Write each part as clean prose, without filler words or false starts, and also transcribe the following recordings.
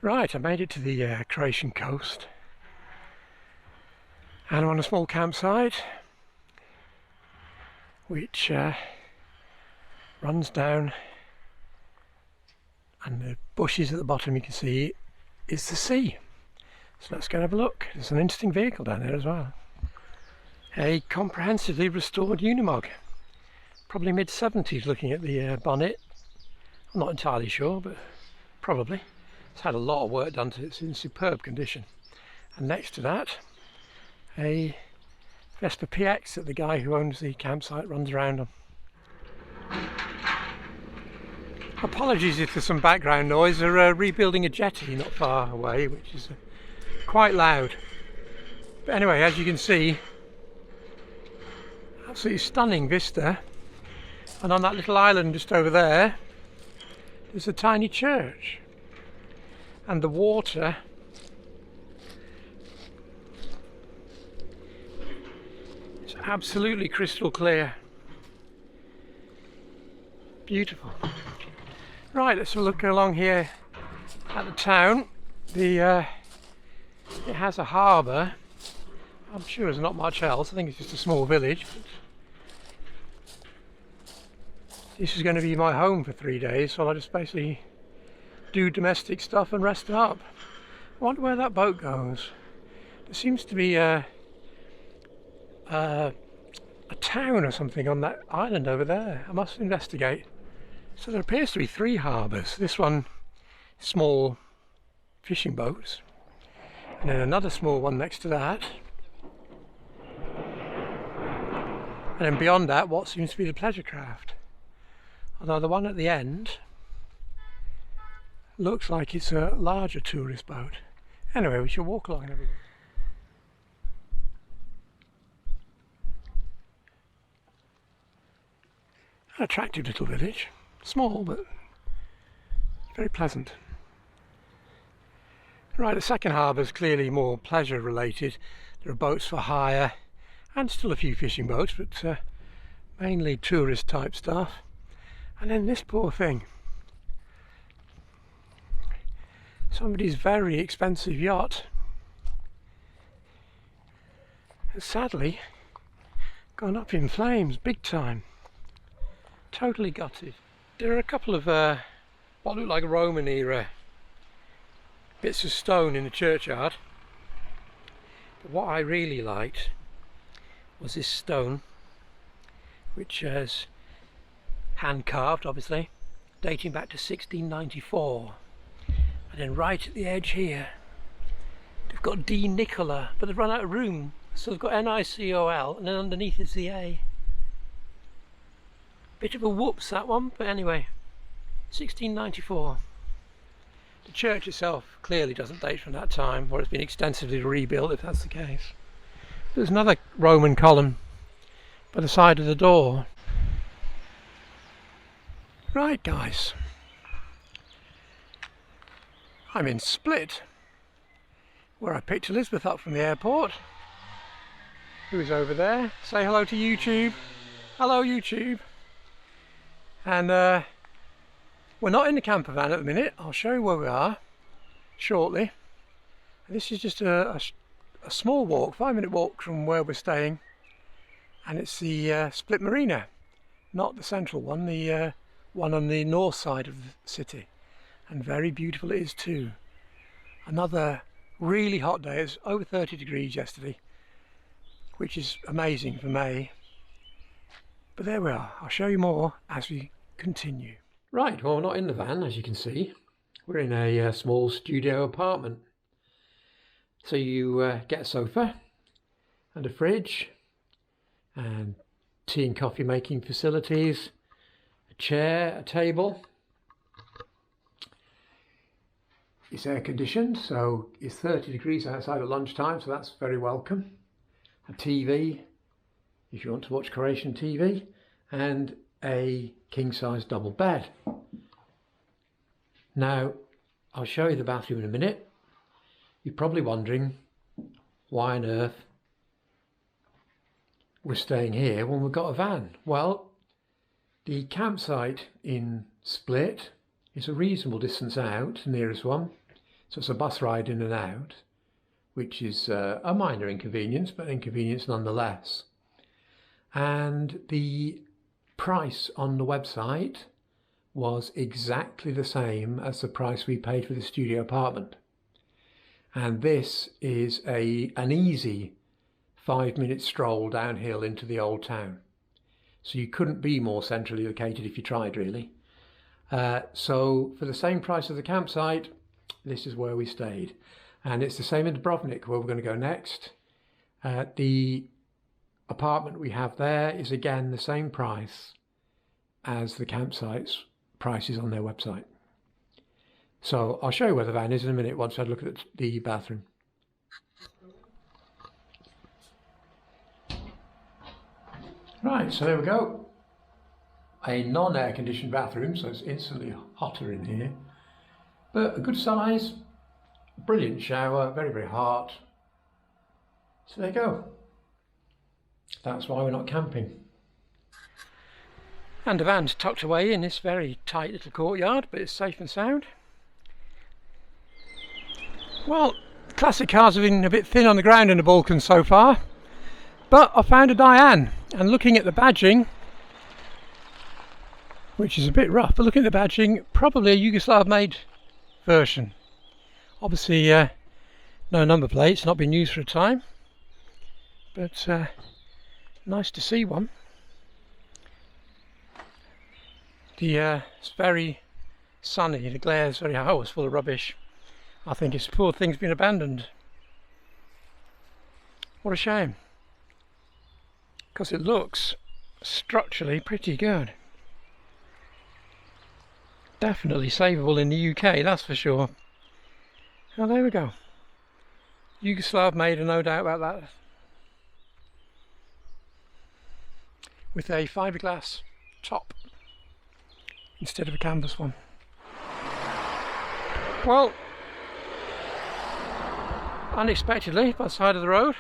Right, I made it to the Croatian coast and I'm on a small campsite which runs down, and the bushes at the bottom you can see is the sea. So let's go and have a look. There's an interesting vehicle down there as well. A comprehensively restored Unimog, probably mid-70s looking at the bonnet. I'm not entirely sure, but probably. It's had a lot of work done to it. It's in superb condition. And next to that, a Vespa PX that the guy who owns the campsite runs around on. Apologies if there's some background noise. They're rebuilding a jetty not far away, which is quite loud. But anyway, as you can see, absolutely stunning vista. And on that little island just over there, there's a tiny church. And the water is absolutely crystal clear. Beautiful. Right, let's have a look along here at the town. It has a harbour. I'm sure there's not much else. I think it's just a small village. But this is going to be my home for 3 days, so I'll just basically do domestic stuff and rest up. I wonder where that boat goes. There seems to be a town or something on that island over there. I must investigate. So there appears to be 3 harbours. This one, small fishing boats, and then another small one next to that, and then beyond that what seems to be the pleasure craft. Although the one at the end looks like it's a larger tourist boat. Anyway, we shall walk along and have a look. An attractive little village. Small, but very pleasant. Right, the second harbour is clearly more pleasure related. There are boats for hire and still a few fishing boats, but mainly tourist type stuff. And then this poor thing. Somebody's very expensive yacht has sadly gone up in flames, big time. Totally gutted. There are a couple of what look like Roman era bits of stone in the churchyard. But what I really liked was this stone, which is hand carved obviously, dating back to 1694. And then right at the edge here, they've got D. Nicola, but they've run out of room. So they've got N-I-C-O-L, and then underneath is the A. Bit of a whoops that one, but anyway, 1694. The church itself clearly doesn't date from that time, or it's been extensively rebuilt if that's the case. There's another Roman column by the side of the door. Right guys, I'm in Split, where I picked Elizabeth up from the airport, who's over there. Say hello to YouTube. Hello YouTube. And we're not in the camper van at the minute. I'll show you where we are shortly. And this is just a small walk, 5-minute walk from where we're staying, and it's the Split Marina, not the central one, the one on the north side of the city. And very beautiful it is too. Another really hot day. It's over 30 degrees yesterday, which is amazing for May. But there we are. I'll show you more as we continue. Right, well, we're not in the van, as you can see. We're in a small studio apartment. So you get a sofa and a fridge and tea and coffee making facilities, a chair, a table. It's air conditioned, so it's 30 degrees outside at lunchtime, so that's very welcome. A TV, if you want to watch Croatian TV, and a king-size double bed. Now, I'll show you the bathroom in a minute. You're probably wondering why on earth we're staying here when we've got a van. Well, the campsite in Split is a reasonable distance out, the nearest one, So it's a bus ride in and out, which is a minor inconvenience, but inconvenience nonetheless. And the price on the website was exactly the same as the price we paid for the studio apartment. And this is an easy 5-minute stroll downhill into the old town. So you couldn't be more centrally located if you tried, really. So for the same price as the campsite, this is where we stayed. And it's the same in Dubrovnik, where we're going to go next. The apartment we have there is again the same price as the campsite's prices on their website. So I'll show you where the van is in a minute once I look at the bathroom. Right, so there we go. A non-air conditioned bathroom, so it's instantly hotter in here. But a good size, brilliant shower, very, very hot. So there you go. That's why we're not camping. And the van's tucked away in this very tight little courtyard, but it's safe and sound. Well, classic cars have been a bit thin on the ground in the Balkans so far, but I found a Diane, and looking at the badging, which is a bit rough, but looking at the badging, probably a Yugoslav-made version. Obviously, no number plates, not been used for a time, but nice to see one. It's very sunny, the glare's very high. Oh, it's full of rubbish. I think this poor thing's been abandoned. What a shame, because it looks structurally pretty good. Definitely savable in the UK, that's for sure. Oh, there we go. Yugoslav made, no doubt about that. With a fiberglass top instead of a canvas one. Well, unexpectedly, by the side of the road,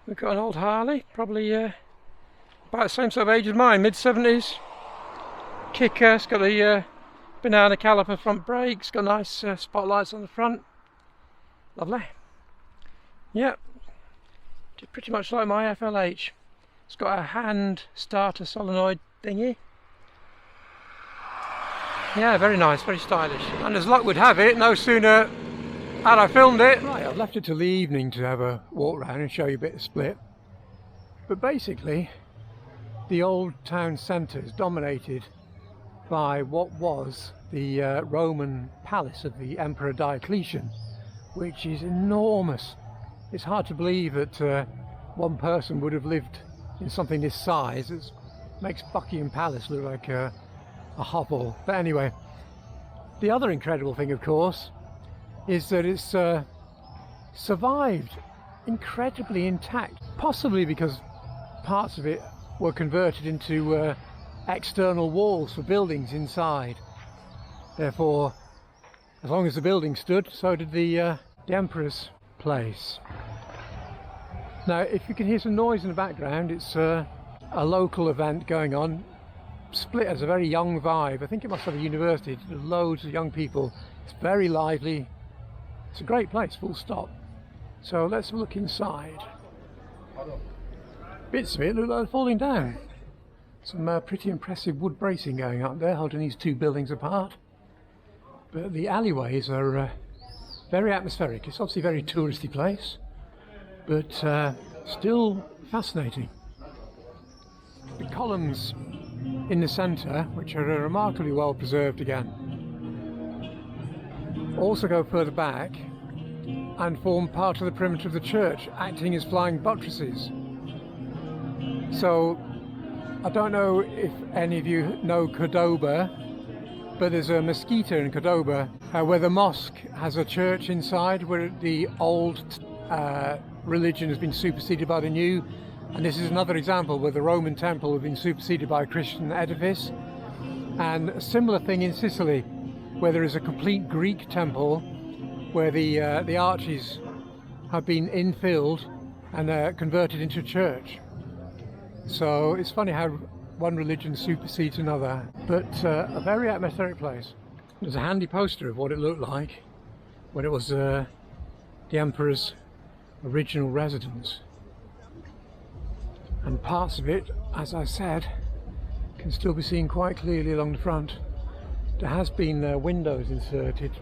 we've got an old Harley, probably about the same sort of age as mine, mid-70s. Kicker, it's got the banana caliper front brakes, got nice spotlights on the front. Lovely. Yep, pretty much like my FLH. It's got a hand starter solenoid thingy. Yeah, very nice, very stylish. And as luck would have it, no sooner had I filmed it. Right, I've left it till the evening to have a walk round and show you a bit of Split. But basically, the old town centre is dominated by what was the Roman palace of the Emperor Diocletian, which is enormous. It's hard to believe that one person would have lived in something this size. It makes Buckingham Palace look like a hovel. But anyway, the other incredible thing, of course, is that it's survived incredibly intact, possibly because parts of it were converted into external walls for buildings inside. Therefore, as long as the building stood, so did the Emperor's place. Now, if you can hear some noise in the background, it's a local event going on. Split has a very young vibe. I think it must have a university. There's loads of young people. It's very lively. It's a great place, full stop. So let's look inside. Bits of it look like they're falling down. Some pretty impressive wood bracing going up there, holding these two buildings apart. But the alleyways are very atmospheric. It's obviously a very touristy place, but still fascinating. The columns in the centre, which are remarkably well preserved again, also go further back and form part of the perimeter of the church, acting as flying buttresses. So I don't know if any of you know Cordoba, but there's a mosquito in Cordoba where the mosque has a church inside, where the old religion has been superseded by the new. And this is another example where the Roman temple has been superseded by a Christian edifice. And a similar thing in Sicily, where there is a complete Greek temple where the arches have been infilled and converted into a church. So it's funny how one religion supersedes another, but a very atmospheric place. There's a handy poster of what it looked like when it was the Emperor's original residence. And parts of it, as I said, can still be seen quite clearly along the front. There has been windows inserted